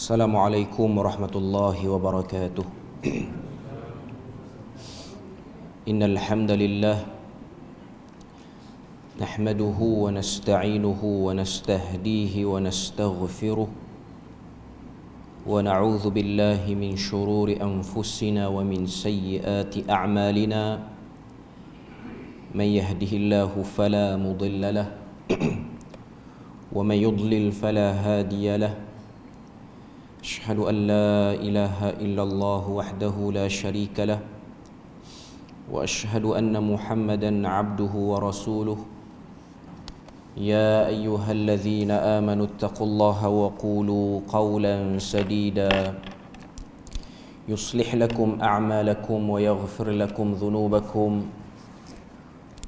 Assalamualaikum warahmatullahi wabarakatuh. Innal hamdalillah nahmaduhu wa nasta'inuhu wa nastahdihi wa nastaghfiruh wa na'udzu billahi min shururi anfusina wa min sayyiati a'malina. Man yahdihillahu fala mudilla lahu wa man yudlil fala hadiya lahu. أشهد أن لا إله إلا الله وحده لا شريك له وأشهد أن محمدا عبده ورسوله. يا أيها الذين آمنوا اتقوا الله وقولوا قولا سديدا يصلح لكم أعمالكم ويغفر لكم ذنوبكم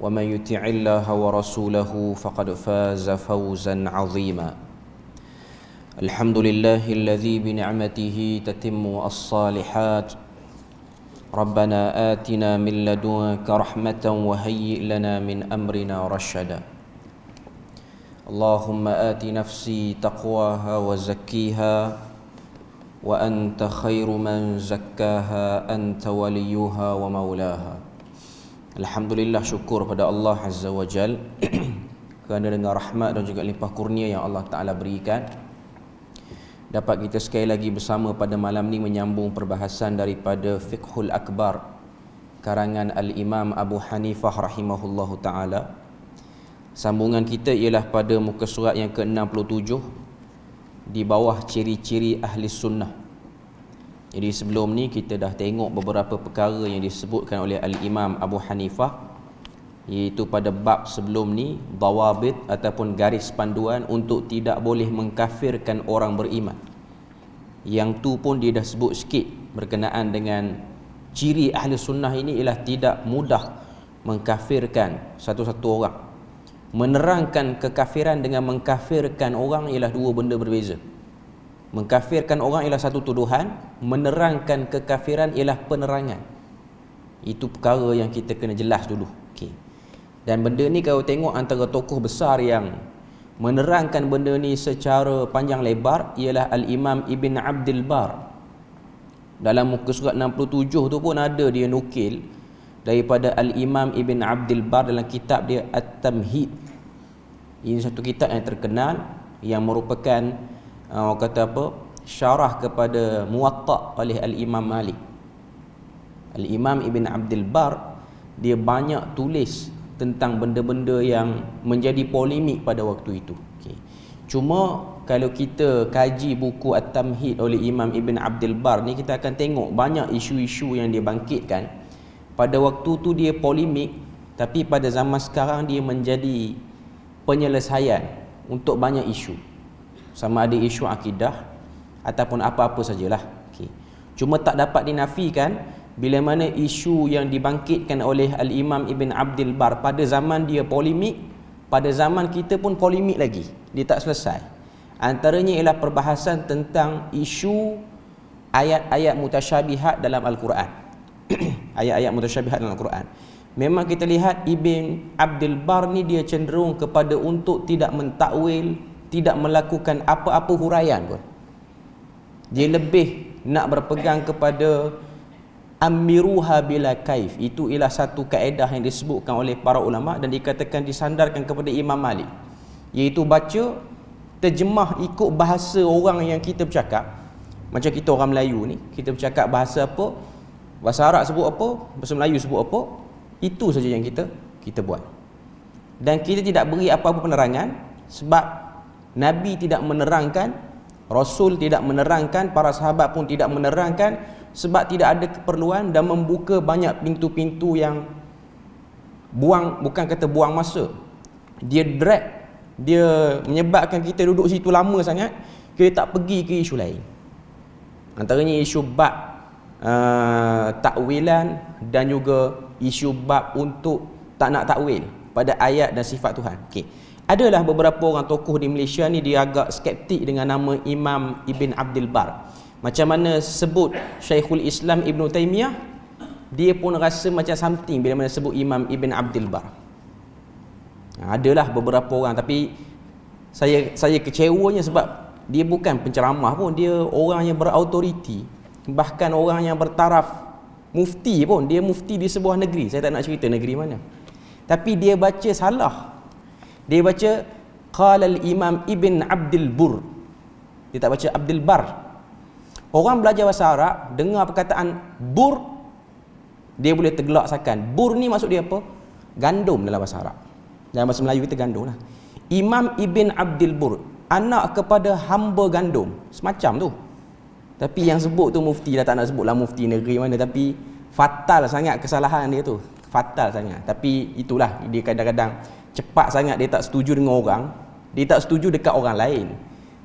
ومن يطع الله ورسوله فقد فاز فوزا عظيما. الحمد لله الذي بنعمته تتم الصالحات. ربنا آتنا من لدنك رحمة وهيئ لنا من أمرنا رشدا. اللهم آت نفسي تقواها وزكيها وأنت خير من زكاها أنت وليها ومولاها. Alhamdulillah, syukur pada Allah Azza wa Jal kerana dengan rahmat dan juga limpah kurnia yang Allah Ta'ala berikan, dapat kita sekali lagi bersama pada malam ni menyambung perbahasan daripada Fiqhul Akbar karangan Al-Imam Abu Hanifah rahimahullahu ta'ala. Sambungan kita ialah pada muka surat yang ke-67 di bawah ciri-ciri ahli sunnah. Jadi sebelum ni kita dah tengok beberapa perkara yang disebutkan oleh Al-Imam Abu Hanifah, iaitu pada bab sebelum ni dawabit ataupun garis panduan untuk tidak boleh mengkafirkan orang beriman. Yang tu pun dia dah sebut sikit berkenaan dengan ciri ahli sunnah ini ialah tidak mudah mengkafirkan satu-satu orang. Menerangkan kekafiran dengan mengkafirkan orang ialah dua benda berbeza. Mengkafirkan orang ialah satu tuduhan, menerangkan kekafiran ialah penerangan. Itu perkara yang kita kena jelas dulu. Okey. Dan benda ni kalau tengok antara tokoh besar yang menerangkan benda ni secara panjang lebar ialah Al-Imam Ibn Abdul Bar. Dalam muka surat 67 tu pun ada dia nukil daripada Al-Imam Ibn Abdul Bar dalam kitab dia At-Tamhid. Ini satu kitab yang terkenal yang merupakan orang kata apa, syarah kepada Muwatta oleh Al-Imam Malik. Al-Imam Ibn Abdul Bar dia banyak tulis tentang benda-benda yang menjadi polemik pada waktu itu. Okay. Cuma kalau kita kaji buku At-Tamhid oleh Imam Ibn Abdul Bar ni, kita akan tengok banyak isu-isu yang dia bangkitkan. Pada waktu tu dia polemik, tapi pada zaman sekarang dia menjadi penyelesaian untuk banyak isu. Sama ada isu akidah ataupun apa-apa sajalah. Okay. Cuma tak dapat dinafikan bila mana isu yang dibangkitkan oleh Al-Imam Ibn Abdul Bar pada zaman dia polemik, pada zaman kita pun polemik lagi, dia tak selesai. Antaranya ialah perbahasan tentang isu ayat-ayat mutasyabihat dalam Al-Quran. Ayat-ayat mutasyabihat dalam Al-Quran. Memang kita lihat Ibn Abdul Bar ni dia cenderung kepada untuk tidak mentakwil, tidak melakukan apa-apa huraian pun. Dia lebih nak berpegang kepada amiruha bila kaif. Itu ialah satu kaedah yang disebutkan oleh para ulama dan dikatakan disandarkan kepada Imam Malik, iaitu baca terjemah ikut bahasa orang yang kita bercakap. Macam kita orang Melayu ni, kita bercakap bahasa apa, bahasa Arab sebut apa, bahasa Melayu sebut apa, itu saja yang kita buat. Dan kita tidak beri apa-apa penerangan, sebab Nabi tidak menerangkan, Rasul tidak menerangkan, para sahabat pun tidak menerangkan, sebab tidak ada keperluan dan membuka banyak pintu-pintu yang bukan kata buang masa. Dia drag, dia menyebabkan kita duduk situ lama sangat, kita tak pergi ke isu lain. Antaranya isu bab takwilan dan juga isu bab untuk tak nak takwil pada ayat dan sifat Tuhan. Okey. Adalah beberapa orang tokoh di Malaysia ni dia agak skeptik dengan nama Imam Ibn Abdul Bar. Macam mana sebut Syekhul Islam Ibn Taymiyah, dia pun rasa macam something bila mana sebut Imam Ibn Abdul Bar. Adalah beberapa orang, tapi saya kecewanya sebab dia bukan penceramah pun, dia orang yang berautoriti, bahkan orang yang bertaraf mufti pun. Dia mufti di sebuah negeri, saya tak nak cerita negeri mana, tapi dia baca salah. Dia baca qala al-imam Ibn Abdul Bur, dia tak baca Abdul Bar. Orang belajar bahasa Arab dengar perkataan bur, dia boleh tergelaksakan. Bur ni maksud dia apa? Gandum dalam bahasa Arab. Dalam bahasa Melayu kita gandum lah. Imam Ibn Abdul Bur, anak kepada hamba gandum, semacam tu. Tapi yang sebut tu mufti, dah tak nak sebutlah mufti negeri mana, tapi fatal sangat kesalahan dia tu, fatal sangat. Tapi itulah, dia kadang-kadang cepat sangat, dia tak setuju dengan orang, dia tak setuju dekat orang lain,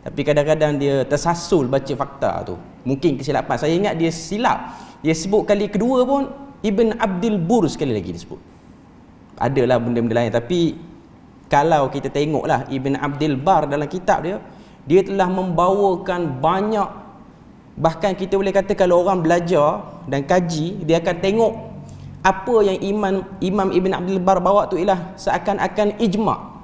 tapi kadang-kadang dia tersasul baca fakta tu. Mungkin kesilapan, saya ingat dia silap, dia sebut kali kedua pun Ibn Abdul Bur sekali lagi dia sebut. Adalah benda-benda lain, tapi kalau kita tengoklah Ibn Abdul Bar dalam kitab dia, dia telah membawakan banyak. Bahkan kita boleh kata kalau orang belajar dan kaji, dia akan tengok apa yang Imam Ibn Abdul Bar bawa tu ialah seakan-akan ijma'.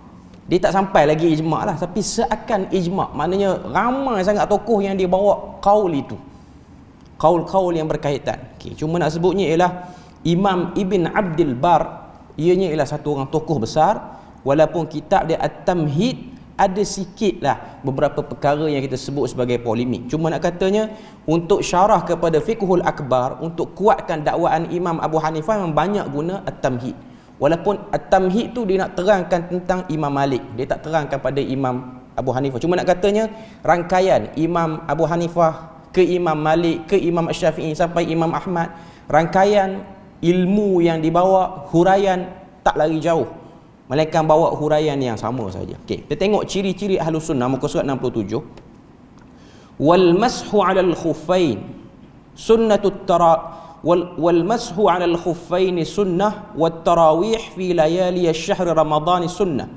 Dia tak sampai lagi ijma' lah, tapi seakan ijma'. Maknanya ramai sangat tokoh yang dia bawa kaul itu, kaul-kaul yang berkaitan. Cuma nak sebutnya ialah Imam Ibn Abdul Bar, ianya ialah satu orang tokoh besar. Walaupun kitab dia At-Tamhid ada sikitlah beberapa perkara yang kita sebut sebagai polemik. Cuma nak katanya, untuk syarah kepada Fiqhul Akbar, untuk kuatkan dakwaan Imam Abu Hanifah, memang banyak guna At-Tamhid. Walaupun At-Tamhid tu dia nak terangkan tentang Imam Malik, dia tak terangkan pada Imam Abu Hanifah. Cuma nak katanya rangkaian Imam Abu Hanifah ke Imam Malik ke Imam Syafi'i sampai Imam Ahmad, rangkaian ilmu yang dibawa, huraian tak lari jauh, melainkan bawa huraian yang sama saja. Okey, kita tengok ciri-ciri Ahlus Sunnah, muka surat 67. Wal mashu 'alal khuffain sunnatut wal mashu 'alal khuffain sunnah wat tarawih fi layali asy-syahr Ramadan sunnah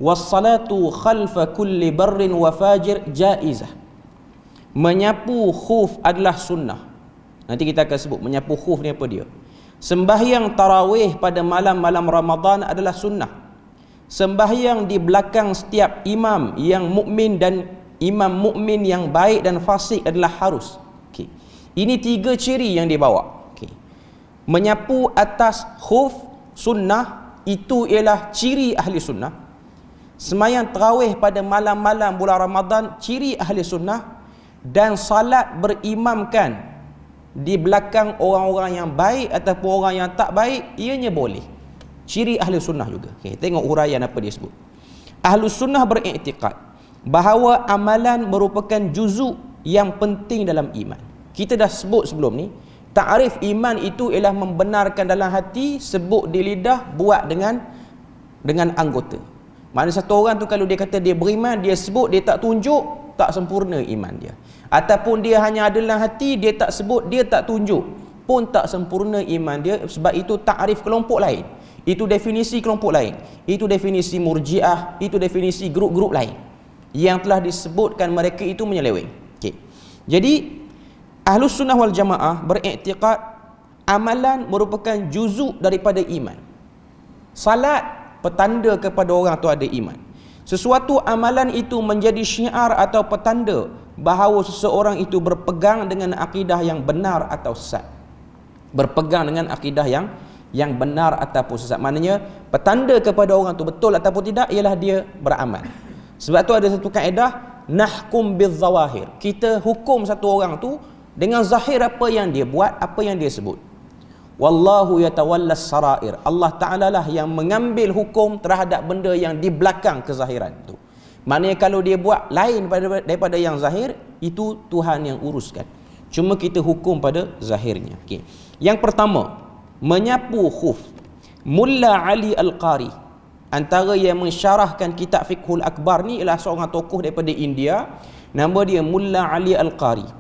was salatu khalfa kulli barrin wa fajir jaizah. Menyapu khuf adalah sunnah. Nanti kita akan sebut menyapu khuf ni apa dia. Sembahyang tarawih pada malam-malam Ramadan adalah sunnah. Sembahyang di belakang setiap imam yang mukmin dan imam mukmin yang baik dan fasik adalah harus. Okey. Ini tiga ciri yang dibawa. Okey. Menyapu atas khuf sunnah, itu ialah ciri ahli sunnah. Sembahyang tarawih pada malam-malam bulan Ramadan ciri ahli sunnah, dan salat berimamkan di belakang orang-orang yang baik ataupun orang yang tak baik, ianya boleh. Ciri ahli sunnah juga. Okay, tengok huraian apa dia sebut. Ahli sunnah beriktikad bahawa amalan merupakan juzuk yang penting dalam iman. Kita dah sebut sebelum ni, ta'rif iman itu ialah membenarkan dalam hati, sebut di lidah, buat dengan anggota. Maknanya satu orang tu kalau dia kata dia beriman, dia sebut, dia tak tunjuk, tak sempurna iman dia. Ataupun dia hanya ada dalam hati, dia tak sebut, dia tak tunjuk, pun tak sempurna iman dia. Sebab itu takrif kelompok lain, itu definisi kelompok lain, itu definisi murjiah, itu definisi grup-grup lain yang telah disebutkan mereka itu menyeleweng. Okay. Jadi Ahlus Sunnah wal Jamaah beriktikad amalan merupakan juzuk daripada iman. Salat petanda kepada orang tu ada iman. Sesuatu amalan itu menjadi syiar atau petanda bahawa seseorang itu berpegang dengan akidah yang benar atau sesat. Berpegang dengan akidah yang benar ataupun sesat. Maknanya petanda kepada orang tu betul ataupun tidak ialah dia beramal. Sebab tu ada satu kaedah, nahkum bizzawahir. Kita hukum satu orang tu dengan zahir apa yang dia buat, apa yang dia sebut. Wallahu yatawallas sarair. Allah Ta'ala lah yang mengambil hukum terhadap benda yang di belakang kezahiran tu. Maknanya kalau dia buat lain daripada yang zahir, itu Tuhan yang uruskan. Cuma kita hukum pada zahirnya. Okay. Yang pertama, menyapu khuf. Mulla Ali Al-Qari, antara yang mensyarahkan kitab Fiqhul Akbar ni ialah seorang tokoh daripada India, nama dia Mulla Ali Al-Qari.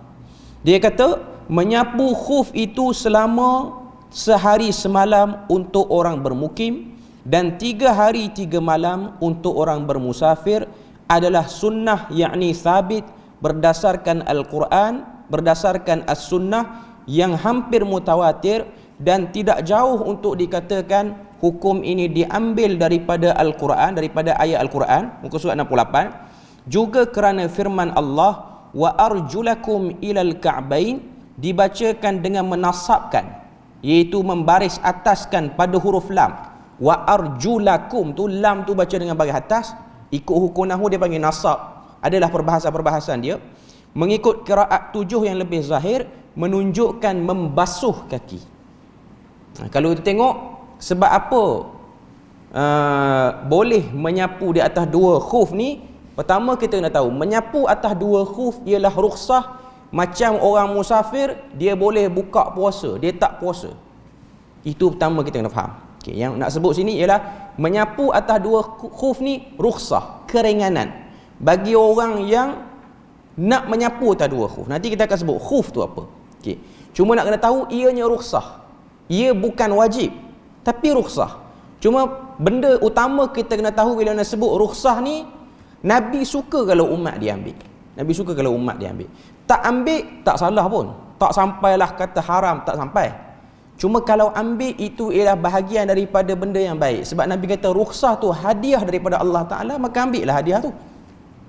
Dia kata menyapu khuf itu selama sehari semalam untuk orang bermukim dan 3 hari 3 malam untuk orang bermusafir adalah sunnah, yakni sabit berdasarkan Al-Quran, berdasarkan As-Sunnah yang hampir mutawatir, dan tidak jauh untuk dikatakan hukum ini diambil daripada Al-Quran, daripada ayat Al-Quran. Muka surat 68. Juga kerana firman Allah, wa arjulakum ilal ka'bain, dibacakan dengan menasabkan, iaitu membaris ataskan pada huruf lam. Wa arjulakum tu, lam tu baca dengan baris atas. Ikut hukum nahwu dia panggil nasab. Adalah perbahasan-perbahasan dia. Mengikut qiraat 7 yang lebih zahir, menunjukkan membasuh kaki. Kalau kita tengok sebab apa boleh menyapu di atas 2 khuf ni, pertama kita kena tahu menyapu atas 2 khuf ialah rukhsah. Macam orang musafir, dia boleh buka puasa, dia tak puasa. Itu pertama kita kena faham. Okay, yang nak sebut sini ialah menyapu atas 2 khuf ni rukhsah, keringanan bagi orang yang nak menyapu atas 2 khuf. Nanti kita akan sebut khuf tu apa. Okay. Cuma nak kena tahu ianya rukhsah. Ia bukan wajib, tapi rukhsah. Cuma benda utama kita kena tahu bila nak sebut rukhsah ni, Nabi suka kalau umat dia ambil. Nabi suka kalau umat dia ambil. Tak ambil, tak salah pun. Tak sampailah kata haram, tak sampai. Cuma kalau ambil, itu ialah bahagian daripada benda yang baik. Sebab Nabi kata rukhsah tu hadiah daripada Allah Ta'ala, maka ambil lah hadiah tu.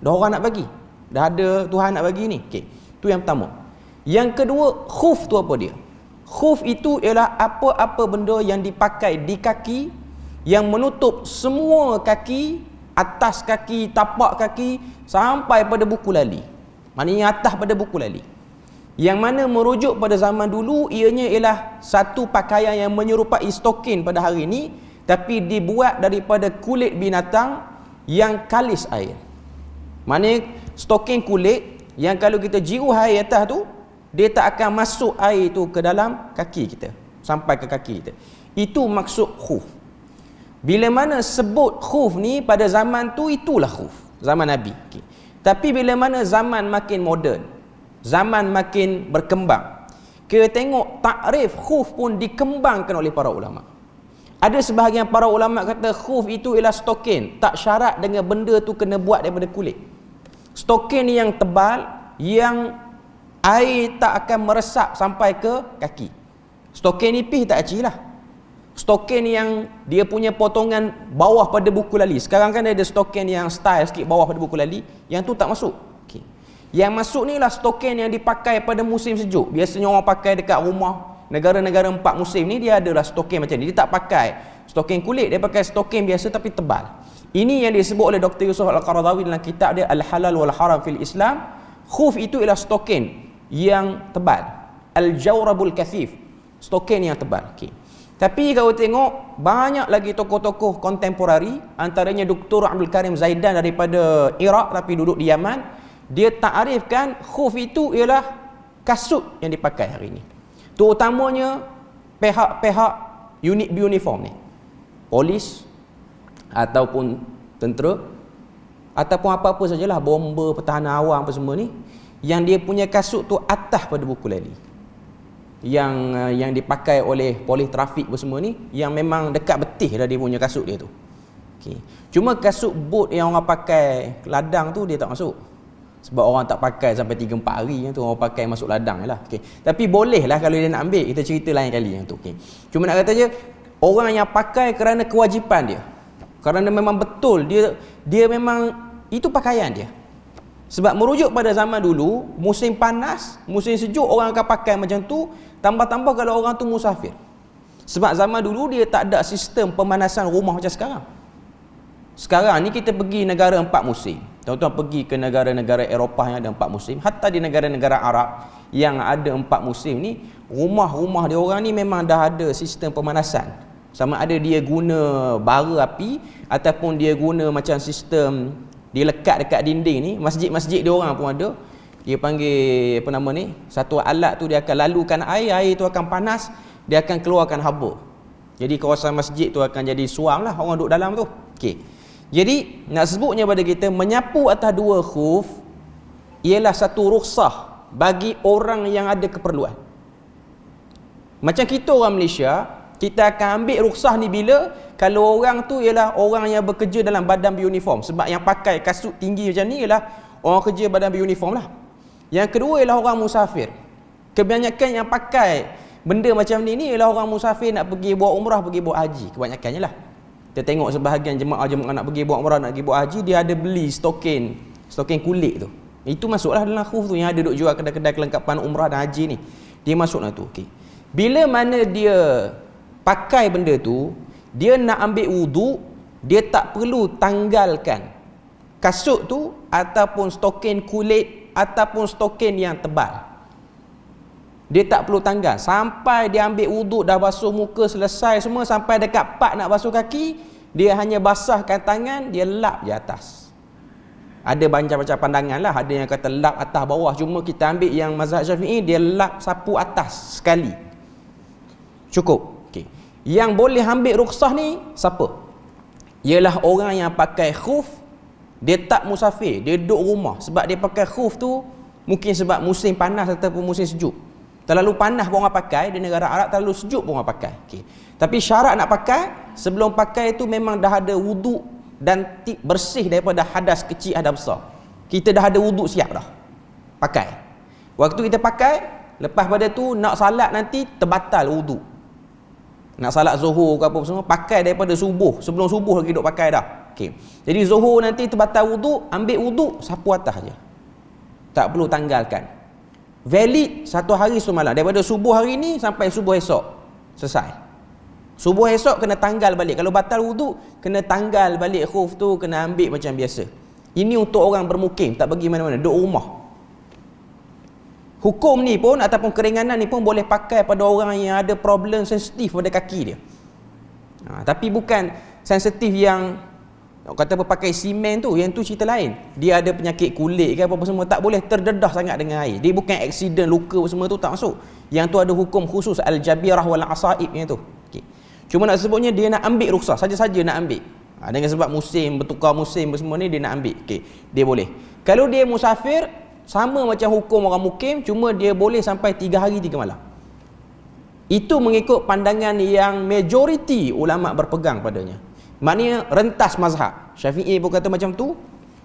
Dah orang nak bagi. Dah ada Tuhan nak bagi ni. Okay. Tu yang pertama. Yang kedua, khuf tu apa dia? Khuf itu ialah apa-apa benda yang dipakai di kaki, yang menutup semua kaki, atas kaki, tapak kaki, sampai pada buku lali. Maknanya atas pada buku lali. Yang mana merujuk pada zaman dulu, ianya ialah satu pakaian yang menyerupai stokin pada hari ini, tapi dibuat daripada kulit binatang yang kalis air. Maknanya stokin kulit yang kalau kita jiru air atas tu, dia tak akan masuk air tu ke dalam kaki kita, sampai ke kaki kita. Itu maksud khuf. Bila mana sebut khuf ni pada zaman tu, itulah khuf, zaman Nabi. Okay. Tapi bila mana zaman makin moden, zaman makin berkembang, kita tengok takrif khuf pun dikembangkan oleh para ulama. Ada sebahagian para ulama kata khuf itu ialah stokin, tak syarat dengan benda tu kena buat daripada kulit. Stokin yang tebal, yang air tak akan meresap sampai ke kaki. Stokin nipis tak kecil lah. Stokin yang dia punya potongan bawah pada buku lali. Sekarang kan ada stokin yang style sikit bawah pada buku lali, yang tu tak masuk. Okay. Yang masuk ni lah stokin yang dipakai pada musim sejuk. Biasanya orang pakai dekat rumah. Negara-negara 4 musim ni dia adalah stokin macam ni. Dia tak pakai stokin kulit, dia pakai stokin biasa tapi tebal. Ini yang disebut oleh Dr. Yusuf Al-Qaradawi dalam kitab dia Al-Halal wal Haram fil Islam. Khuf itu ialah stokin yang tebal. Al-Jawrabul Kathif, stokin yang tebal. Okay. Tapi kalau tengok banyak lagi tokoh-tokoh kontemporari, antaranya Dr. Abdul Karim Zaidan daripada Iraq tapi duduk di Yaman, dia takrifkan khuf itu ialah kasut yang dipakai hari ini. Terutamanya pihak-pihak unit uniform ni, polis ataupun tentera ataupun apa-apa sajalah, bomba, pertahanan awam apa semua ni, yang dia punya kasut tu atas pada buku lali. Yang dipakai oleh polis trafik semua ni, yang memang dekat betih dah dia punya kasut dia tu. Okay. Cuma kasut boot yang orang pakai ladang tu dia tak masuk. Sebab orang tak pakai sampai 3-4 hari yang tu, orang pakai masuk ladang je lah. Okay. Tapi boleh lah kalau dia nak ambil, kita cerita lain kali yang tu. Okay. Cuma nak kata je, orang yang pakai kerana kewajipan dia, kerana memang betul dia memang itu pakaian dia. Sebab merujuk pada zaman dulu, musim panas, musim sejuk orang akan pakai macam tu, tambah-tambah kalau orang tu musafir. Sebab zaman dulu dia tak ada sistem pemanasan rumah macam sekarang. Sekarang ni kita pergi negara 4 musim. Tuan-tuan pergi ke negara-negara Eropah yang ada 4 musim, hatta di negara-negara Arab yang ada 4 musim ni, rumah-rumah dia orang ni memang dah ada sistem pemanasan. Sama ada dia guna bara api ataupun dia guna macam sistem dia lekat dekat dinding ni. Masjid-masjid dia orang pun ada. Dia panggil apa nama ni? Satu alat tu dia akan lalukan air tu akan panas, dia akan keluarkan haba. Jadi kawasan masjid tu akan jadi suam lah orang duduk dalam tu. Okey. Jadi nak sebutnya pada kita, menyapu atas 2 khuf ialah satu rukhsah bagi orang yang ada keperluan. Macam kita orang Malaysia, kita akan ambil rukhsah ni bila? Kalau orang tu ialah orang yang bekerja dalam badan beruniform. Sebab yang pakai kasut tinggi macam ni ialah orang kerja badan beruniform lah. Yang kedua ialah orang musafir. Kebanyakan yang pakai benda macam ni ialah orang musafir nak pergi buat umrah, pergi buat haji. Kebanyakannya lah. Kita tengok sebahagian jemaah nak pergi buat umrah, nak pergi buat haji, dia ada beli stokin stokin kulit tu. Itu masuklah dalam khuf tu yang ada duk jual kedai-kedai kelengkapan umrah dan haji ni. Dia masuk dalam tu. Okey. Bila mana dia pakai benda tu, dia nak ambil wuduk, dia tak perlu tanggalkan kasut tu ataupun stokin kulit ataupun stokin yang tebal. Dia tak perlu tanggal sampai dia ambil wuduk, dah basuh muka selesai semua, sampai dekat part nak basuh kaki, dia hanya basahkan tangan, dia lap je atas. Ada macam-macam pandangan lah, ada yang kata lap atas bawah, cuma kita ambil yang mazhab Syafi'i, dia lap sapu atas sekali cukup. Okay. Yang boleh ambil rukhsah ni siapa? Ialah orang yang pakai khuf, dia tak musafir, dia duduk rumah. Sebab dia pakai khuf tu mungkin sebab musim panas ataupun musim sejuk. Terlalu panas pun orang pakai, di negara Arab terlalu sejuk pun orang pakai. Okay. Tapi syarat nak pakai, sebelum pakai tu memang dah ada wuduk dan bersih daripada hadas kecil, hadas besar. Kita dah ada wuduk siap dah. Pakai. Waktu kita pakai, lepas pada tu nak salat nanti terbatal wuduk. Nak salat zuhur ke apa semua, pakai daripada subuh. Sebelum subuh lagi duk pakai dah. Okay. Jadi zuhur nanti terbatal wuduk, ambil wuduk, sapu atas je. Tak perlu tanggalkan. Valid satu hari semalam, daripada subuh hari ni sampai subuh esok. Selesai. Subuh esok kena tanggal balik. Kalau batal wuduk, kena tanggal balik khuf tu, kena ambil macam biasa. Ini untuk orang bermukim, tak pergi mana-mana, duduk rumah. Hukum ni pun ataupun keringanan ni pun boleh pakai pada orang yang ada problem sensitif pada kaki dia. Tapi bukan sensitif yang kata pakai simen tu, yang tu cerita lain. Dia ada penyakit kulit ke apa-apa semua, tak boleh terdedah sangat dengan air. Dia bukan aksiden, luka semua tu tak masuk. Yang tu ada hukum khusus al-jabirah wal asaib yang tu. Okay. Cuma nak sebutnya dia nak ambil rukhsah, saja-saja nak ambil. Dengan sebab musim, bertukar musim semua ni, dia nak ambil. Okay. Dia boleh. Kalau dia musafir, sama macam hukum orang mukim, cuma dia boleh sampai 3 hari 3 malam. Itu mengikut pandangan yang majoriti ulama berpegang padanya. Maknanya rentas mazhab. Syafi'i pun kata macam tu,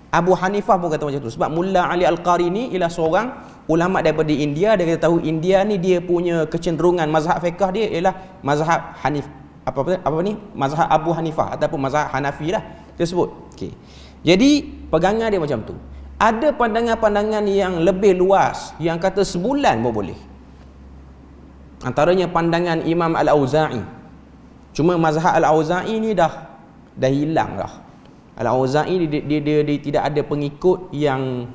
Abu Hanifah pun kata macam tu. Sebab Mullah Ali Al-Qarini ialah seorang ulama daripada India. Dia kata tahu India ni dia punya kecenderungan mazhab fiqh dia ialah mazhab Hanif apa ni? Mazhab Abu Hanifah ataupun mazhab Hanafi lah dia sebut. Okey. Jadi pegangan dia macam tu. Ada pandangan-pandangan yang lebih luas yang kata sebulan pun boleh. Antaranya pandangan Imam Al-Auza'i. Cuma mazhab Al-Auza'i ni dah hilang dah. Al-Auza'i dia tidak ada pengikut yang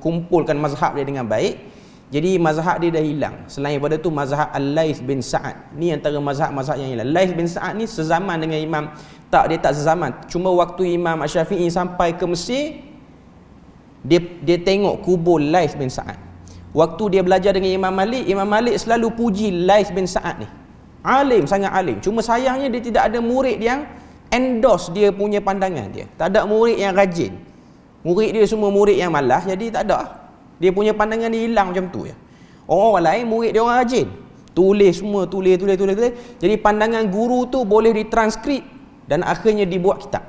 kumpulkan mazhab dia dengan baik. Jadi mazhab dia dah hilang. Selain daripada tu mazhab Al-Laits bin Sa'ad. Ni antara mazhab-mazhab yang hilang. Laits bin Sa'ad ni sezaman dengan Imam, dia tak sezaman. Cuma waktu Imam Syafi'i sampai ke Mesir, dia tengok kubur Laits bin Sa'ad. Waktu dia belajar dengan Imam Malik selalu puji Laits bin Sa'ad ni. Alim, sangat alim. Cuma sayangnya dia tidak ada murid yang endorse dia punya pandangan dia. Tak ada murid yang rajin. Murid dia semua murid yang malas, jadi tak ada. Dia punya pandangan dia hilang macam tu ya. Orang lain murid dia orang rajin. Tulis semua, tulis. Jadi pandangan guru tu boleh ditranskrip dan akhirnya dibuat kitab.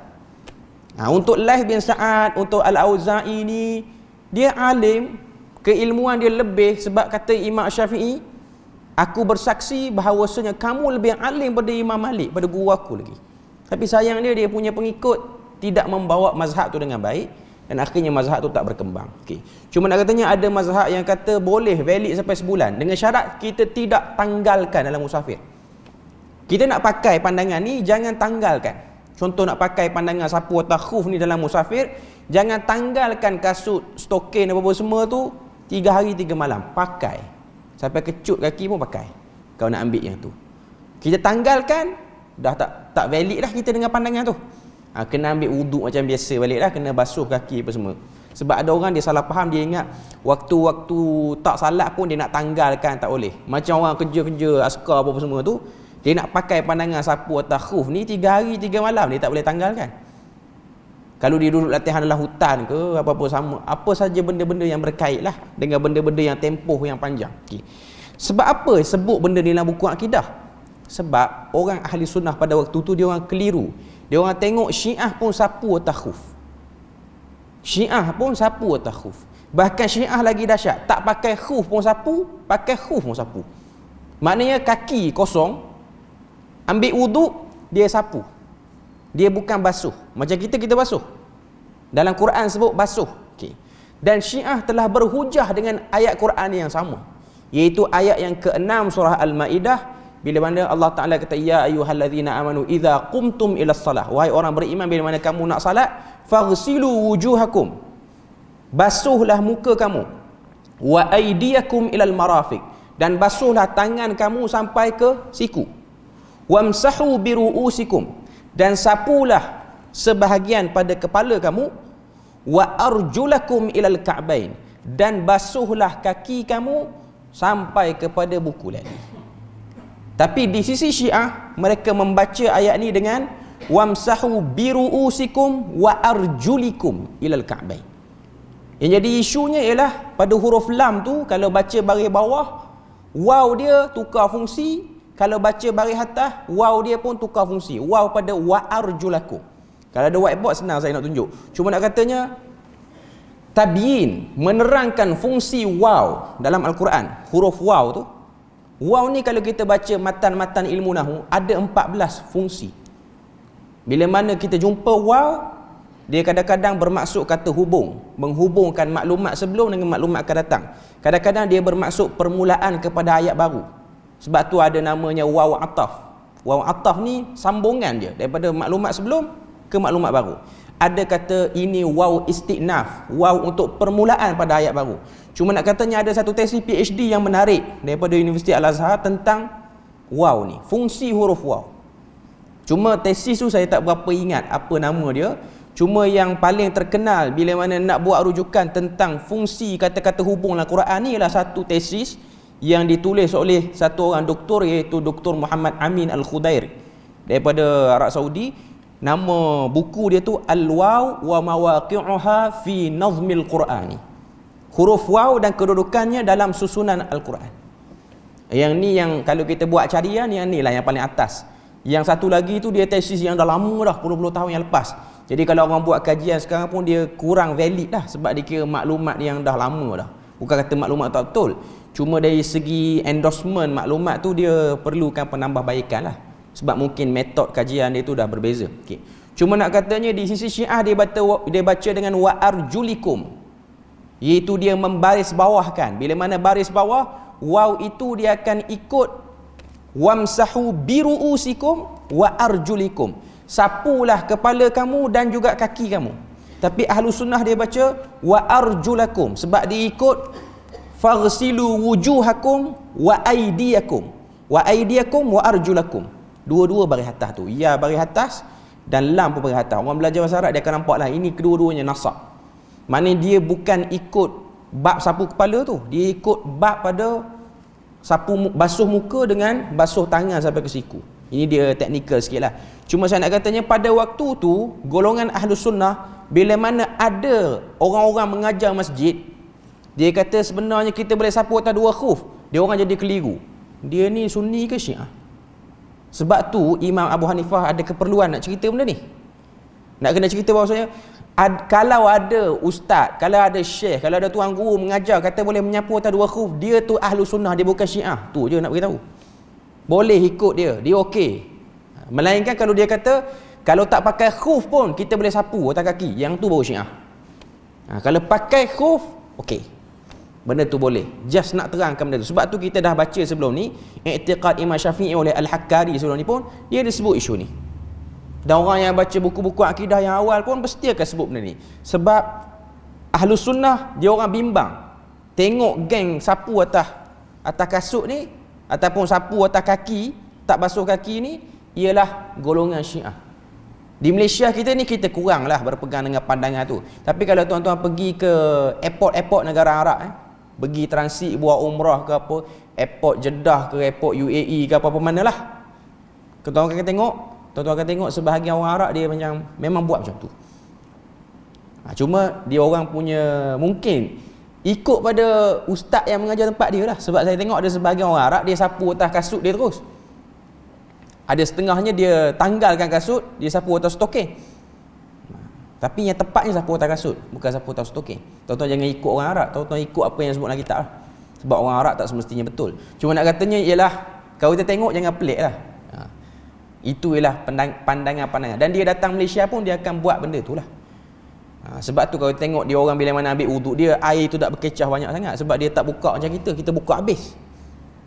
Untuk Laits bin Sa'ad, untuk Al-Auza'i ni, dia alim, keilmuan dia lebih. Sebab kata Imam Syafi'i, aku bersaksi bahawasanya kamu lebih alim pada Imam Malik, pada guru aku lagi. Tapi sayang dia punya pengikut tidak membawa mazhab tu dengan baik dan akhirnya mazhab tu tak berkembang. Okay. Cuma nak katanya ada mazhab yang kata boleh valid sampai sebulan dengan syarat kita tidak tanggalkan dalam musafir. Kita nak pakai pandangan ni, jangan tanggalkan. Contoh nak pakai pandangan sapu atau khuf ni dalam musafir, jangan tanggalkan kasut, stokin apa-apa semua tu 3 hari 3 malam. Pakai. Sampai kecut kaki pun pakai. Kau nak ambil yang tu. Kita tanggalkan, dah tak valid lah kita dengan pandangan tu. Kena ambil wuduk macam biasa balik lah, kena basuh kaki apa semua. Sebab ada orang dia salah faham, dia ingat waktu-waktu tak salat pun dia nak tanggalkan, tak boleh. Macam orang kerja-kerja askar apa semua tu, dia nak pakai pandangan sapu atau khuf ni 3 hari 3 malam, dia tak boleh tanggalkan. Kalau dia duduk latihan dalam hutan ke apa-apa sama, apa saja benda-benda yang berkait lah dengan benda-benda yang tempoh yang panjang. Okay. Sebab apa sebut benda ni dalam buku akidah? Sebab orang ahli sunnah pada waktu tu dia orang keliru. Dia orang tengok Syiah pun sapu atau khuf. Syiah pun sapu atau khuf. Bahkan Syiah lagi dahsyat, tak pakai khuf pun sapu, pakai khuf pun sapu. Maknanya kaki kosong, ambil wuduk, dia sapu. Dia bukan basuh. Macam kita basuh. Dalam Quran sebut basuh. Okey. Dan Syiah telah berhujah dengan ayat Quran yang sama, iaitu ayat yang ke-6 surah Al-Maidah, bila mana Allah Taala kata, ya ayyuhallazina amanu idza qumtum ilas salah, wahai orang beriman, bila mana kamu nak salat, faghsilu wujuhakum, basuhlah muka kamu, wa aydiyakum ilal marafiq, dan basuhlah tangan kamu sampai ke siku, wamsahu biruusikum, dan sapulah sebahagian pada kepala kamu, wa arjulakum ilal ka'bain, dan basuhlah kaki kamu sampai kepada buku lali. Tapi di sisi Syiah, mereka membaca ayat ni dengan wamsahu biruusikum wa arjulikum ilal ka'bain. Yang jadi isunya ialah pada huruf lam tu, kalau baca baris bawah, waw dia tukar fungsi, kalau baca baris atas, waw dia pun tukar fungsi, waw pada wa arjulakum. Kalau ada whiteboard senang saya nak tunjuk. Cuma nak katanya tabyin, menerangkan fungsi waw dalam Al-Quran. Huruf waw tu, waw ni kalau kita baca matan-matan ilmu nahwu, ada 14 fungsi. Bila mana kita jumpa waw, dia kadang-kadang bermaksud kata hubung, menghubungkan maklumat sebelum dengan maklumat akan datang. Kadang-kadang dia bermaksud permulaan kepada ayat baru. Sebab tu ada namanya waw ataf. Waw ataf ni sambungan dia daripada maklumat sebelum ke maklumat baru. Ada kata ini waw istinaf, waw untuk permulaan pada ayat baru. Cuma nak katanya ada satu tesis PhD yang menarik daripada Universiti Al-Azhar tentang waw ni, fungsi huruf waw. Cuma tesis tu saya tak berapa ingat apa nama dia. Cuma yang paling terkenal bila mana nak buat rujukan tentang fungsi kata-kata hubung dalam Quran ni ialah satu tesis yang ditulis oleh satu orang doktor, iaitu Dr. Muhammad Amin Al-Khudair daripada Arab Saudi. Nama buku dia tu Al-Waw wa Mawaqi'uha fi Nazmil Qur'ani. Huruf waw dan kedudukannya dalam susunan Al-Quran. Yang ni yang kalau kita buat carian, yang ni lah yang paling atas. Yang satu lagi tu dia tesis yang dah lama dah, puluh-puluh tahun yang lepas. Jadi kalau orang buat kajian sekarang pun dia kurang valid dah, sebab dia kira maklumat yang dah lama dah. Bukan kata maklumat tak betul, cuma dari segi endorsement maklumat tu dia perlukan penambahbaikan lah, sebab mungkin metod kajian dia tu dah berbeza. Okay. Cuma nak katanya di sisi Syiah dia baca dengan wa arjulikum, iaitu dia membaris bawahkan. Bila mana baris bawah, waw itu dia akan ikut wamsahu biruusikum wa arjulikum, sapulah kepala kamu dan juga kaki kamu. Tapi ahlu sunnah dia baca wa arjulakum, sebab dia ikut faghsilu wujuhakum wa aydiyakum, wa aydiyakum wa arjulakum. Dua-dua baris atas tu, ya baris atas dan lam pun baris atas. Orang belajar bahasa Arab dia akan nampak lah, ini kedua-duanya nasab. Maknanya dia bukan ikut bab sapu kepala tu, dia ikut bab pada sapu basuh muka dengan basuh tangan sampai ke siku. Ini dia teknikal sikit lah. Cuma saya nak katanya pada waktu tu golongan ahlu sunnah, bila mana ada orang-orang mengajar masjid, dia kata sebenarnya kita boleh sapu atas dua khuf, dia orang jadi keliru. Dia ni Sunni ke Syiah? Sebab tu Imam Abu Hanifah ada keperluan nak cerita benda ni. Nak kena cerita bahawasanya kalau ada ustaz, kalau ada syekh, kalau ada tuan guru mengajar kata boleh menyapu atas dua khuf, dia tu ahlu sunnah, dia bukan Syiah. Tu je nak beritahu. Boleh ikut dia okey. Melainkan kalau dia kata kalau tak pakai khuf pun kita boleh sapu atas kaki, yang tu baru Syiah. Kalau pakai khuf, okey, benda tu boleh. Just nak terangkan benda tu. Sebab tu kita dah baca sebelum ni i'tiqad Imam Syafi'i oleh Al-Hakkari sebelum ni pun dia disebut isu ni. Dan orang yang baca buku-buku akidah yang awal pun mesti akan sebut benda ni. Sebab ahlu sunnah dia orang bimbang tengok geng sapu atas kasut ni ataupun sapu atas kaki, tak basuh kaki ni, ialah golongan Syiah. Di Malaysia kita ni kita kurang lah berpegang dengan pandangan tu. Tapi kalau tuan-tuan pergi ke airport negara Arab, pergi transit buat umrah ke apa, airport Jeddah ke airport UAE ke apa-apa mana lah, tuan-tuan akan tengok sebahagian orang Arab dia macam memang buat macam tu. Cuma dia orang punya mungkin ikut pada ustaz yang mengajar tempat dia lah. Sebab saya tengok ada sebahagian orang Arab dia sapu atas kasut dia terus. Ada setengahnya dia tanggalkan kasut, dia sapu atas stoking. Tapi yang tepatnya sapu atas kasut, bukan sapu atas stoking. Tuan-tuan jangan ikut orang Arab, tuan-tuan ikut apa yang sebut dalam kitab lah. Sebab orang Arab tak semestinya betul. Cuma nak katanya ialah kalau kita tengok jangan pelik lah. Itu ialah pandangan-pandangan. Dan dia datang Malaysia pun dia akan buat benda tu lah. Sebab tu kalau tengok dia orang bila mana ambil wuduk dia, air tu tak berkecah banyak sangat sebab dia tak buka macam kita buka habis.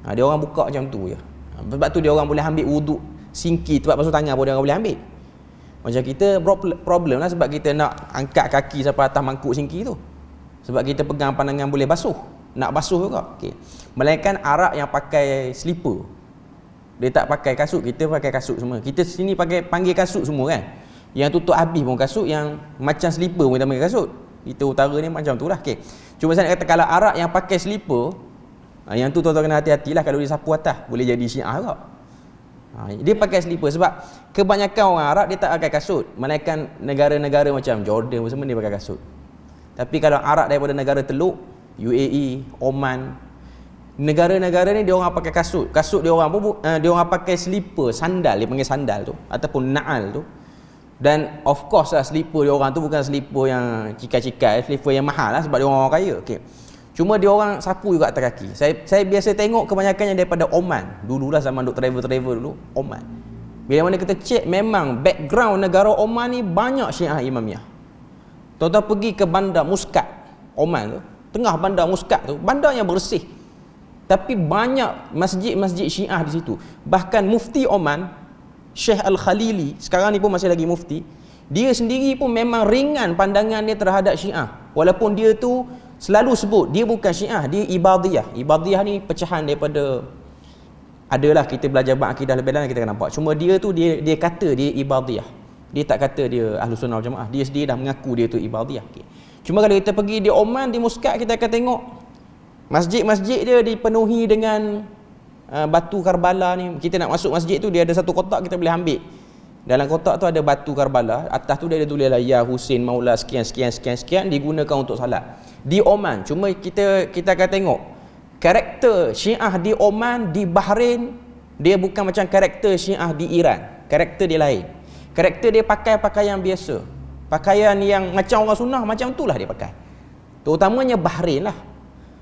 Dia orang buka macam tu je. Sebab tu dia orang boleh ambil wuduk singki tempat basuh tangan pun dia orang boleh ambil. Macam kita problem lah sebab kita nak angkat kaki sampai atas mangkuk singki tu. Sebab kita pegang pandangan boleh basuh. Nak basuh juga. Okay. Melainkan Arab yang pakai slipper. Dia tak pakai kasut, kita pakai kasut semua. Kita sini panggil kasut semua kan. Yang tutup habis pun kasut, yang macam slipper pun kita panggil kasut. Kita utara ni macam tu lah. Okay. Cuma saya nak kata kalau Arab yang pakai slipper, yang tu tuan-tuan kena hati-hatilah kalau dia sapu atas. Boleh jadi Syiah juga. Dia pakai slipper sebab kebanyakan orang Arab dia tak pakai kasut. Melainkan negara-negara macam Jordan semua dia pakai kasut. Tapi kalau Arab daripada negara Teluk, UAE, Oman, negara-negara ni dia orang pakai kasut. Kasut dia orang dia orang pakai slipper, sandal, dia panggil sandal tu ataupun na'al tu. Dan of course lah slipper dia orang tu bukan slipper yang cikai-cikai, slipper yang mahal lah sebab dia orang kaya. Okey. Cuma dia orang sapu juga atas kaki. Saya biasa tengok kebanyakan yang daripada Oman. Dululah zaman duk travel dulu, Oman. Bila mana kita cek memang background negara Oman ni banyak Syiah Imamiyah. Tuan-tuan pergi ke bandar Muscat, Oman tu, tengah bandar Muscat tu, bandar yang bersih. Tapi banyak masjid-masjid Syiah di situ. Bahkan Mufti Oman, Syekh Al-Khalili, sekarang ni pun masih lagi mufti, dia sendiri pun memang ringan pandangan dia terhadap Syiah. Walaupun dia tu selalu sebut dia bukan Syiah, dia Ibadiyah. Ibadiyah ni pecahan daripada, adalah kita belajar bab akidah lebih dalam kita akan nampak. Cuma dia tu dia kata dia Ibadiyah. Dia tak kata dia Ahlus Sunnah wal Jamaah. Dia sendiri dah mengaku dia tu Ibadiyah. Okay. Cuma kalau kita pergi di Oman, di Muscat, kita akan tengok masjid-masjid dia dipenuhi dengan batu Karbala ni. Kita nak masuk masjid tu, dia ada satu kotak kita boleh ambil. Dalam kotak tu ada batu Karbala, atas tu dia ada tulis lah Ya Husin Maula sekian digunakan untuk salat di Oman. Cuma kita akan tengok karakter Syiah di Oman, di Bahrain, dia bukan macam karakter Syiah di Iran. Karakter dia lain. Karakter dia pakai pakaian biasa, pakaian yang macam orang sunnah, macam itulah dia pakai. Terutamanya Bahrain lah.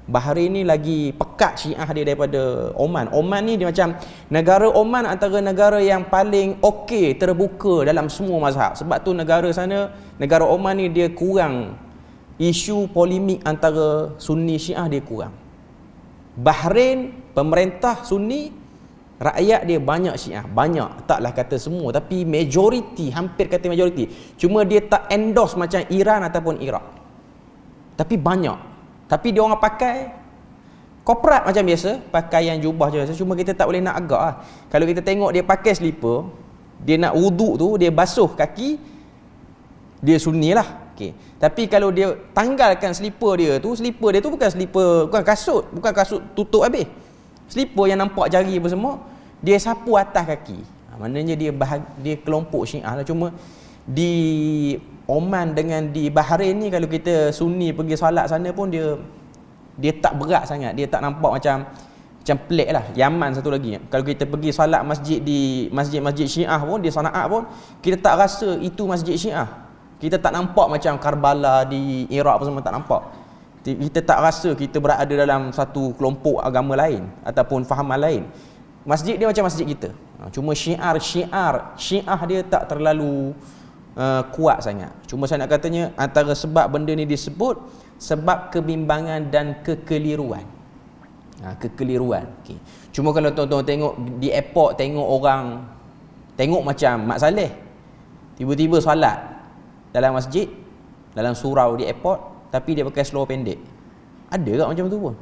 Bahrain ni lagi pekat Syiah dia daripada Oman. Oman ni dia macam, negara Oman antara negara yang paling okey, terbuka dalam semua mazhab. Sebab tu negara sana, negara Oman ni dia kurang isu polemik antara Sunni Syiah, dia kurang. Bahrain, pemerintah Sunni, rakyat dia banyak Syiah. Banyak, taklah kata semua, tapi majoriti, hampir kata majoriti. Cuma dia tak endorse macam Iran ataupun Iraq. Tapi banyak. Tapi dia orang pakai korporat macam biasa, pakaian jubah je biasa. Cuma kita tak boleh nak agak lah. Kalau kita tengok dia pakai slipper, dia nak wuduk tu, dia basuh kaki, dia sunni lah. Okay. Tapi kalau dia tanggalkan slipper dia tu bukan slipper, bukan kasut tutup habis. Slipper yang nampak jari apa semua, dia sapu atas kaki. Maknanya dia kelompok Syiah lah. Cuma di Oman dengan di Bahrain ni, kalau kita sunni pergi solat sana pun dia tak berat sangat, dia tak nampak macam pelik lah. Yaman satu lagi, kalau kita pergi solat masjid di masjid Syiah pun, di Sana'a pun, kita tak rasa itu masjid Syiah. Kita tak nampak macam Karbala di Iraq apa semua, tak nampak. Kita tak rasa kita berada dalam satu kelompok agama lain ataupun fahaman lain. Masjid dia macam masjid kita. Cuma syiar Syiah dia tak terlalu kuat sangat. Cuma saya nak katanya antara sebab benda ni disebut sebab kebimbangan dan kekeliruan. Kekeliruan. Okay. Cuma kalau tuan-tuan tengok di airport, tengok orang tengok macam Mak Saleh tiba-tiba solat dalam masjid, dalam surau di airport, tapi dia pakai seluar pendek. Ada tak macam tu pun?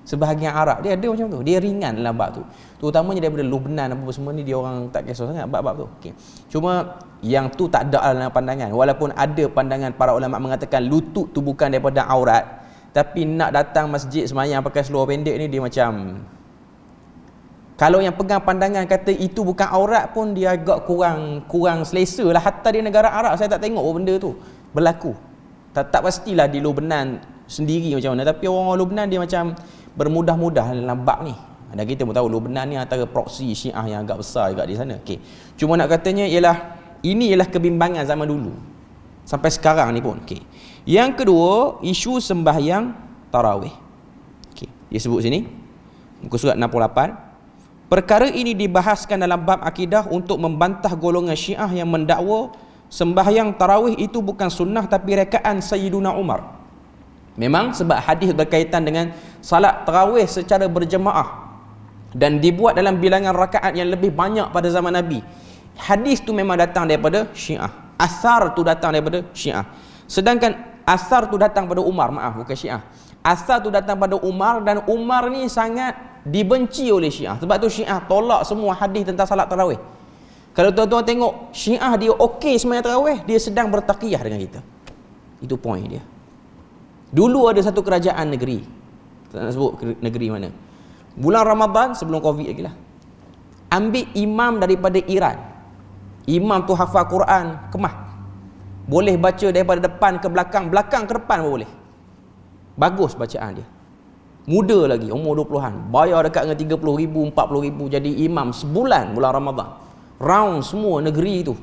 Sebahagian Arab dia ada macam tu. Dia ringan dalam bab tu. Terutamanya daripada Lubnan apa semua ni, dia orang tak kisah sangat bab-bab tu. Okey. Cuma yang tu tak ada dalam pandangan. Walaupun ada pandangan para ulama mengatakan lutut tu bukan daripada aurat, tapi nak datang masjid semayang pakai seluar pendek ni, dia macam, kalau yang pegang pandangan kata itu bukan aurat pun, dia agak kurang selesa lah. Hatta di negara Arab saya tak tengok benda tu berlaku. Tak pastilah di Lubnan sendiri macam mana, tapi orang Lubnan dia macam bermudah-mudah dalam bab ni. Dan kita pun tahu Lubnan ni antara proksi Syiah yang agak besar juga di sana. Okey. Cuma nak katanya ini ialah kebimbangan zaman dulu sampai sekarang ni pun. Okey. Yang kedua, isu sembahyang tarawih. Okey. Dia sebut sini muka surat 68. Perkara ini dibahaskan dalam bab akidah untuk membantah golongan Syiah yang mendakwa sembahyang tarawih itu bukan sunnah tapi rekaan Sayyiduna Umar. Memang sebab hadis berkaitan dengan salat tarawih secara berjemaah dan dibuat dalam bilangan rakaat yang lebih banyak pada zaman Nabi. Hadis tu memang datang daripada Syiah. Asar tu datang daripada Syiah. Sedangkan asar tu datang pada Umar, maaf bukan Syiah. Asar tu datang pada Umar dan Umar ni sangat dibenci oleh Syiah. Sebab tu Syiah tolak semua hadis tentang salat tarawih. Kalau tuan-tuan tengok Syiah dia okey sembahyang tarawih, dia sedang bertaqiyah dengan kita. Itu point dia. Dulu ada satu kerajaan negeri, tak nak sebut negeri mana, bulan Ramadan sebelum Covid lagi lah, ambil imam daripada Iran. Imam tu hafal Quran kemah, boleh baca daripada depan ke belakang, belakang ke depan pun boleh. Bagus bacaan dia, muda lagi, umur 20-an, bayar dekat dengan 30,000, 40,000 jadi imam sebulan bulan Ramadan, round semua negeri tu.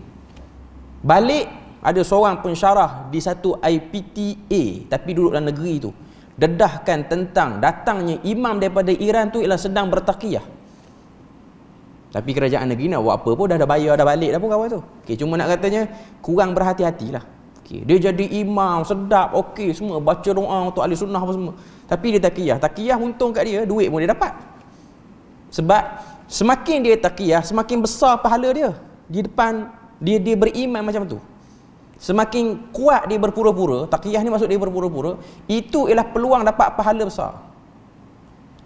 Balik ada seorang pensyarah di satu IPTA tapi duduk dalam negeri tu, dedahkan tentang datangnya imam daripada Iran tu ialah sedang bertaqiyah. Tapi kerajaan negeri nak buat apa pun, dah bayar dah balik dah pun kawan tu. Okey, cuma nak katanya kurang berhati-hatilah. Okey, dia jadi imam sedap, okey semua baca doa untuk ahli sunnah apa semua. Tapi dia taqiyah. Taqiyah untung kat dia, duit pun dia dapat. Sebab semakin dia taqiyah, semakin besar pahala dia. Di depan dia beriman macam tu. Semakin kuat dia berpura-pura, taqiyah ni maksud dia berpura-pura, itu ialah peluang dapat pahala besar.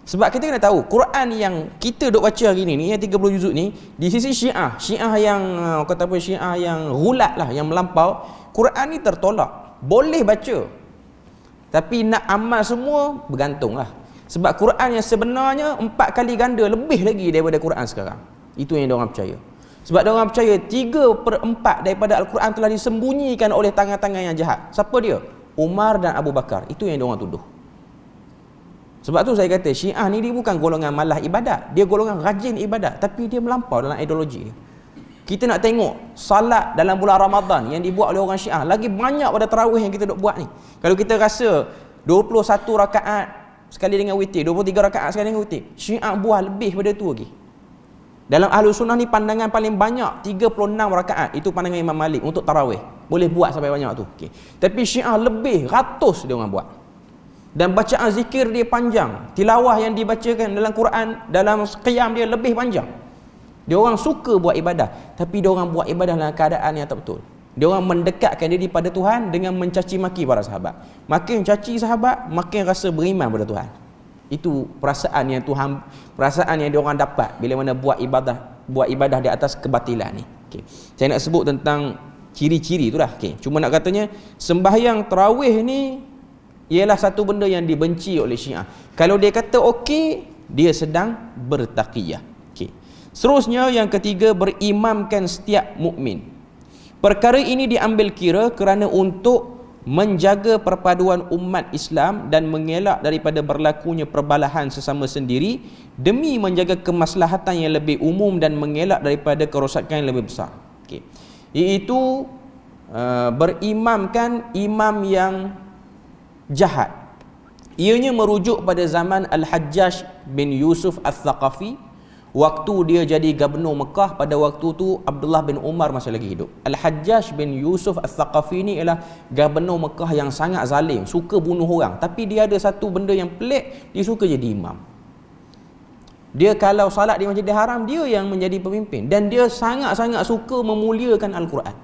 Sebab kita kena tahu, Quran yang kita duk baca hari ni, yang 30 juzuk ni, di sisi Syiah yang kata apa, Syiah yang gulat lah, yang melampau, Quran ni tertolak. Boleh baca, tapi nak amal semua bergantung lah. Sebab Quran yang sebenarnya 4 kali ganda lebih lagi daripada Quran sekarang. Itu yang diorang percaya. Sebab diorang percaya 3/4 daripada Al-Quran telah disembunyikan oleh tangan-tangan yang jahat. Siapa dia? Umar dan Abu Bakar. Itu yang diorang tuduh. Sebab tu saya kata Syiah ni dia bukan golongan malah ibadat, dia golongan rajin ibadat, tapi dia melampau dalam ideologi dia. Kita nak tengok salat dalam bulan Ramadan yang dibuat oleh orang Syiah lagi banyak pada tarawih yang kita duk buat ni. Kalau kita rasa 21 rakaat sekali dengan witir, 23 rakaat sekali dengan witir, Syiah buat lebih daripada tu lagi. Dalam Ahlus Sunnah ni pandangan paling banyak 36 rakaat, itu pandangan Imam Malik untuk tarawih. Boleh buat sampai banyak tu. Okay. Tapi Syiah lebih ratus dia orang buat. Dan bacaan zikir dia panjang, tilawah yang dibacakan dalam Quran, dalam qiyam dia lebih panjang. Dia orang suka buat ibadah, tapi dia orang buat ibadah dalam keadaan yang tak betul. Dia orang mendekatkan diri pada Tuhan dengan mencaci maki para sahabat. Makin caci sahabat, makin rasa beriman pada Tuhan. Itu perasaan yang Tuhan, perasaan yang dia orang dapat bila mana buat ibadah di atas kebatilan ni. Okey. Saya nak sebut tentang ciri-ciri itulah. Okey. Cuma nak katanya sembahyang tarawih ni ialah satu benda yang dibenci oleh Syiah. Kalau dia kata okey, dia sedang bertaqiyah. Okey. Seterusnya yang ketiga, berimamkan setiap mukmin. Perkara ini diambil kira kerana untuk menjaga perpaduan umat Islam dan mengelak daripada berlakunya perbalahan sesama sendiri demi menjaga kemaslahatan yang lebih umum dan mengelak daripada kerosakan yang lebih besar. Okey. Iaitu berimamkan imam yang jahat. Ianya merujuk pada zaman Al-Hajjaj bin Yusuf Al-Thaqafi, waktu dia jadi gubernur Mekah. Pada waktu tu Abdullah bin Umar masih lagi hidup. Al-Hajjaj bin Yusuf Al-Thaqafi ni ialah gubernur Mekah yang sangat zalim, suka bunuh orang. Tapi dia ada satu benda yang pelik, dia suka jadi imam. Dia kalau salat di Masjidil Haram, dia yang menjadi pemimpin. Dan dia sangat-sangat suka memuliakan Al-Quran.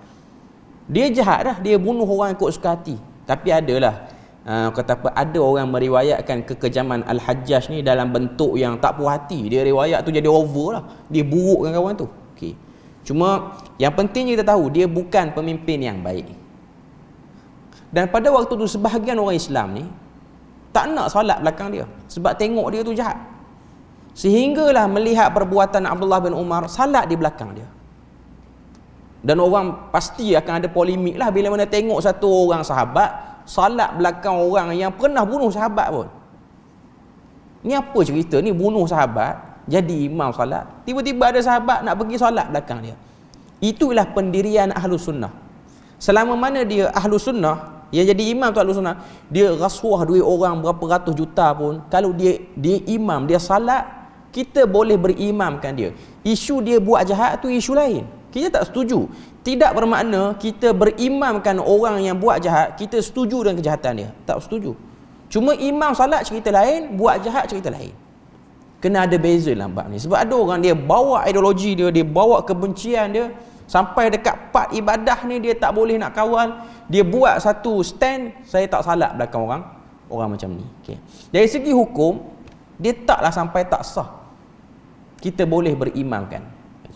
Dia jahat dah, dia bunuh orang ikut suka hati. Tapi adalah kata apa, ada orang meriwayatkan kekejaman Al-Hajjaj ni dalam bentuk yang tak puas hati. Dia riwayat tu jadi over lah, dia burukkan kawan tu. Okey. Cuma yang penting kita tahu dia bukan pemimpin yang baik. Dan pada waktu tu sebahagian orang Islam ni tak nak solat belakang dia sebab tengok dia tu jahat. Sehinggalah melihat perbuatan Abdullah bin Umar salat di belakang dia. Dan orang pasti akan ada polemik lah bila mana tengok satu orang sahabat salat belakang orang yang pernah bunuh sahabat pun. Ni apa cerita ni, bunuh sahabat jadi imam salat, tiba-tiba ada sahabat nak pergi salat belakang dia. Itulah pendirian Ahlus Sunnah. Selama mana dia Ahlus Sunnah, yang jadi imam tu Ahlus Sunnah, dia rasuah duit orang berapa ratus juta pun, kalau dia imam, dia salat, kita boleh berimamkan dia. Isu dia buat jahat tu isu lain, kita tak setuju. tidak bermakna kita berimamkan orang yang buat jahat, kita setuju dengan kejahatan dia. Tak setuju. Cuma imam salat cerita lain, buat jahat cerita lain. Kena ada beza dalam bab ni. Sebab ada orang dia bawa ideologi dia, dia bawa kebencian dia, sampai dekat part ibadah ni dia tak boleh nak kawal. Dia buat satu stand, saya tak salat belakang orang macam ni. Okay. Dari segi hukum, dia taklah sampai tak sah kita boleh berimamkan.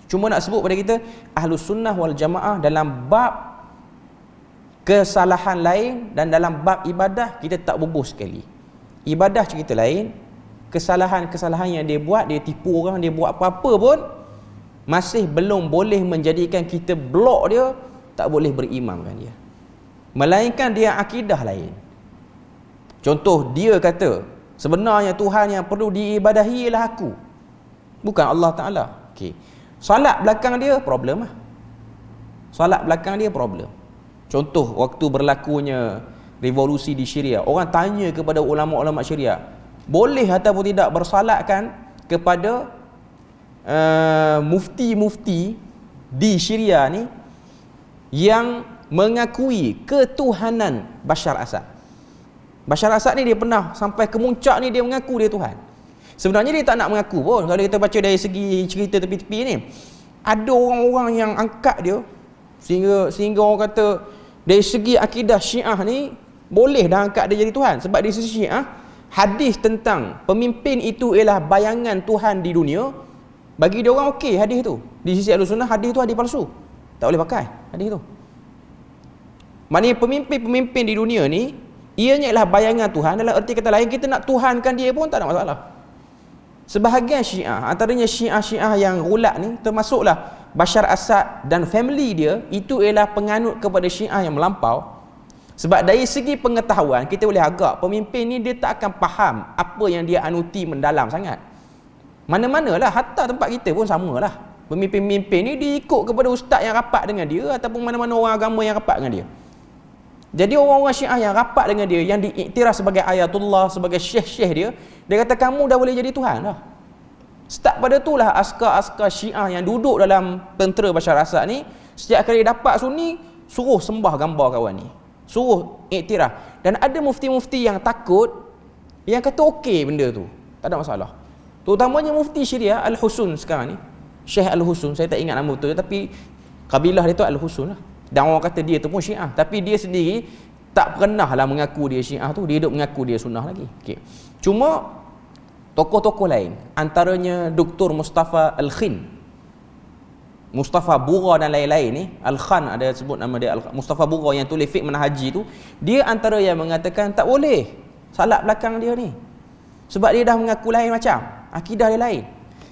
Cuma nak sebut pada kita, Ahlus Sunnah wal Jamaah dalam bab kesalahan lain dan dalam bab ibadah kita tak bubuh sekali. Ibadah cerita lain, kesalahan-kesalahan yang dia buat, dia tipu orang, dia buat apa-apa pun masih belum boleh menjadikan kita blok dia, tak boleh berimamkan dia. Melainkan dia akidah lain. Contoh, dia kata sebenarnya Tuhan yang perlu diibadahi ialah aku, bukan Allah Ta'ala. Okay. Salat belakang dia problem lah. Salat belakang dia problem. Contoh, waktu berlakunya revolusi di Syria, orang tanya kepada ulama-ulama Syria, boleh ataupun tidak bersalatkan kepada mufti-mufti di Syria ni yang mengakui ketuhanan Bashar Assad. Bashar Assad ni dia pernah sampai ke muncak ni dia mengaku dia Tuhan. Sebenarnya dia tak nak mengaku pun. Kalau kita baca dari segi cerita tepi-tepi ni, ada orang-orang yang angkat dia sehingga orang kata dari segi akidah Syiah ni boleh dah angkat dia jadi Tuhan. Sebab di sisi Syiah, hadis tentang pemimpin itu ialah bayangan Tuhan di dunia, bagi dia orang okey hadis tu. Di sisi Ahlus Sunnah, hadis tu hadis palsu, tak boleh pakai hadis tu. Maknanya pemimpin-pemimpin di dunia ni ianya ialah bayangan Tuhan. Dalam erti kata lain, kita nak tuhankan dia pun tak ada masalah. Sebahagian Syiah, antaranya Syiah yang rulat ni, termasuklah Bashar Assad dan family dia, itu ialah penganut kepada Syiah yang melampau. Sebab dari segi pengetahuan, kita boleh agak pemimpin ni dia tak akan faham apa yang dia anuti mendalam sangat. Mana-manalah, hatta tempat kita pun samalah. Pemimpin-pemimpin ni dia ikut kepada ustaz yang rapat dengan dia, ataupun mana-mana orang agama yang rapat dengan dia. Jadi orang-orang Syiah yang rapat dengan dia, yang diiktiraf sebagai ayatullah, sebagai syekh-syekh dia kata kamu dah boleh jadi Tuhan dah. Start pada itulah askar-askar Syiah yang duduk dalam tentera Bashar Assad ni, setiap kali dapat Sunni, suruh sembah gambar kawan ni, suruh iktiraf. Dan ada mufti-mufti yang takut, yang kata okey benda tu, tak ada masalah. Terutamanya mufti Syria Al-Husun sekarang ni, Syekh Al-Husun, saya tak ingat nama betul, tapi kabilah dia tu Al-Husun lah. Dan orang kata dia tu pun Syiah, tapi dia sendiri tak pernah lah mengaku dia Syiah tu, dia hidup mengaku dia Sunnah lagi. Okay. Cuma tokoh-tokoh lain, antaranya Dr. Mustafa Al-Khin, Mustafa Bura dan lain-lain ni, Al-Khan ada sebut nama dia, Mustafa Bura yang tulis fiqh manhaji tu, dia antara yang mengatakan tak boleh salat belakang dia ni. Sebab dia dah mengaku lain macam, akidah dia lain.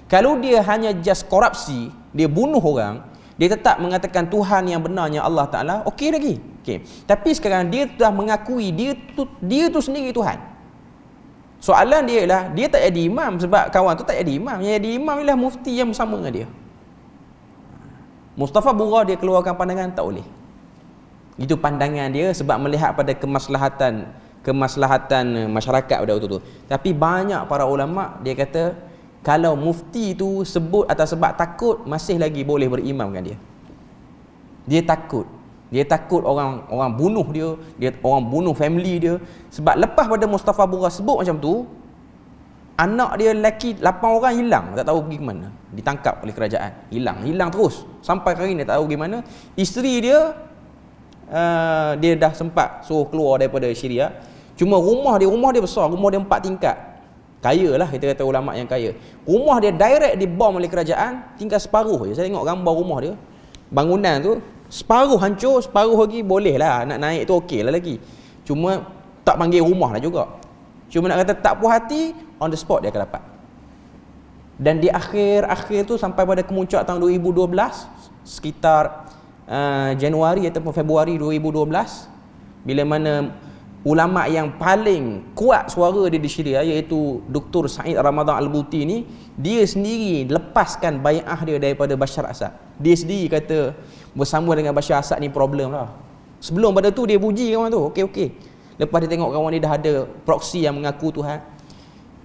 Kalau dia hanya just korupsi, dia bunuh orang, dia tetap mengatakan Tuhan yang benarnya Allah Ta'ala, okey lagi. Okay. Tapi sekarang dia telah mengakui dia tu sendiri Tuhan. Soalan dia ialah, dia tak jadi imam sebab kawan tu tak jadi imam. Yang jadi imam ialah mufti yang bersama dengan dia. Mustafa Bura dia keluarkan pandangan tak boleh. Itu pandangan dia sebab melihat pada kemaslahatan masyarakat pada waktu tu. Tapi banyak para ulama dia kata kalau mufti tu sebut atas sebab takut, masih lagi boleh berimamkan dia. Dia takut orang bunuh dia orang bunuh family dia. Sebab lepas pada Mustafa Bura sebut macam tu, anak dia lelaki 8 orang hilang, tak tahu pergi ke mana. Ditangkap oleh kerajaan, hilang terus sampai hari ni tak tahu pergi mana. Isteri dia dia dah sempat suruh keluar daripada Syria. Cuma rumah dia besar, rumah dia 4 tingkat. Kaya lah, kita kata ulama yang kaya. Rumah dia direct dibom oleh kerajaan, tinggal separuh je. Saya tengok gambar rumah dia, bangunan tu separuh hancur, separuh lagi boleh lah, nak naik tu okey lah lagi. Cuma tak panggil rumah lah juga. Cuma nak kata tak puas hati, on the spot dia akan dapat. Dan di akhir tu sampai pada kemuncak tahun 2012, sekitar Januari ataupun Februari 2012, bila mana ulama yang paling kuat suara dia di Syria, iaitu Dr. Said Ramadan Al-Buti ni, dia sendiri lepaskan bai'ah dia daripada Bashar Assad. Dia sendiri kata bersama dengan Bashar Assad ni problem lah. Sebelum pada tu dia puji kawan tu, okey. Lepas dia tengok kawan dia dah ada proksi yang mengaku Tuhan.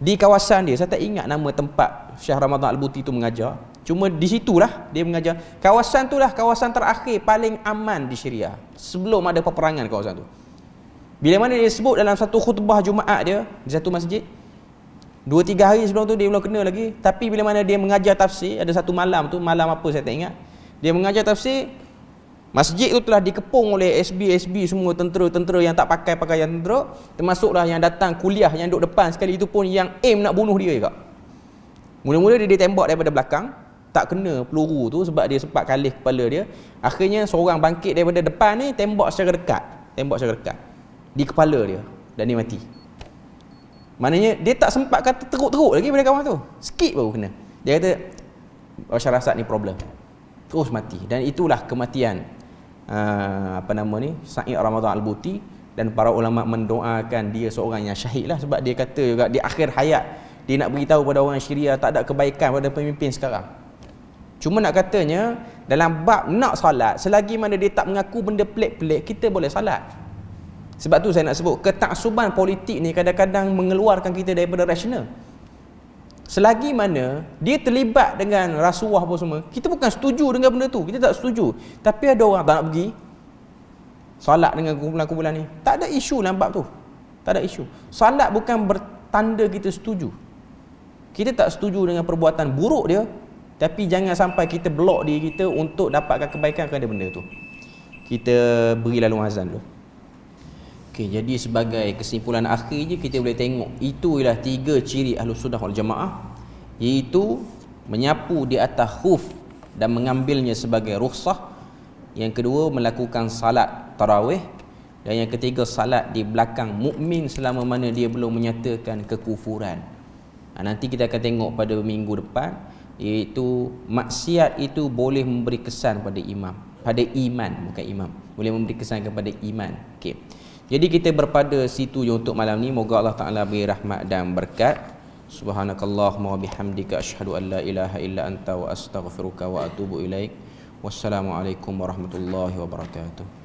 Di kawasan dia, saya tak ingat nama tempat Syekh Ramadan Al-Buti tu mengajar. Cuma di situlah dia mengajar. Kawasan tu lah kawasan terakhir paling aman di Syria sebelum ada peperangan kawasan tu. Bila mana dia sebut dalam satu khutbah Jumaat dia di satu masjid, 2-3 hari sebelum tu dia belum kena lagi. Tapi bila mana dia mengajar tafsir, ada satu malam tu, malam apa saya tak ingat, dia mengajar tafsir, masjid tu telah dikepung oleh SB semua, tentera-tentera yang tak pakai pakaian tentera, termasuklah yang datang kuliah yang duduk depan sekali itu pun yang aim nak bunuh dia juga. Mula-mula dia ditembak daripada belakang, tak kena peluru tu sebab dia sempat kalih kepala dia. Akhirnya seorang bangkit daripada depan ni, tembak secara dekat di kepala dia dan dia mati. Maknanya dia tak sempat kata teruk-teruk lagi pada kawan tu, sikit baru kena. Dia kata Bashar Assad ni problem, terus mati. Dan itulah kematian Sa'id Ramadan Al-Buti. Dan para ulama mendoakan dia seorang yang syahid lah, sebab dia kata juga di akhir hayat dia nak beritahu pada orang Syria tak ada kebaikan pada pemimpin sekarang. Cuma nak katanya dalam bab nak salat, selagi mana dia tak mengaku benda pelik-pelik, kita boleh salat. Sebab tu saya nak sebut, ketaksuban politik ni kadang-kadang mengeluarkan kita daripada rasional. Selagi mana dia terlibat dengan rasuah apa semua, kita bukan setuju dengan benda tu, kita tak setuju. Tapi ada orang tak nak pergi salat dengan kumpulan-kumpulan ni, tak ada isu dalam bab tu. Tak ada isu. Salat bukan bertanda kita setuju. Kita tak setuju dengan perbuatan buruk dia, tapi jangan sampai kita blok diri kita untuk dapatkan kebaikan kepada benda tu. Kita beri lalu azan dulu. Okey, jadi sebagai kesimpulan akhir je kita boleh tengok itu ialah 3 ciri Ahlus Sunnah wal Jamaah, iaitu menyapu di atas khuf dan mengambilnya sebagai rukhsah. Yang kedua, melakukan salat tarawih. Dan yang ketiga, salat di belakang mukmin selama mana dia belum menyatakan kekufuran. Nanti kita akan tengok pada minggu depan, iaitu maksiat itu boleh memberi kesan pada imam, pada iman, bukan imam, boleh memberi kesan kepada iman. Okey. Jadi kita berpada situ je untuk malam ni. Moga Allah Ta'ala beri rahmat dan berkat. Subhanakallahumma wa bihamdika asyhadu an la ilaha illa anta wa astaghfiruka wa atubu ilaik. Wassalamualaikum warahmatullahi wabarakatuh.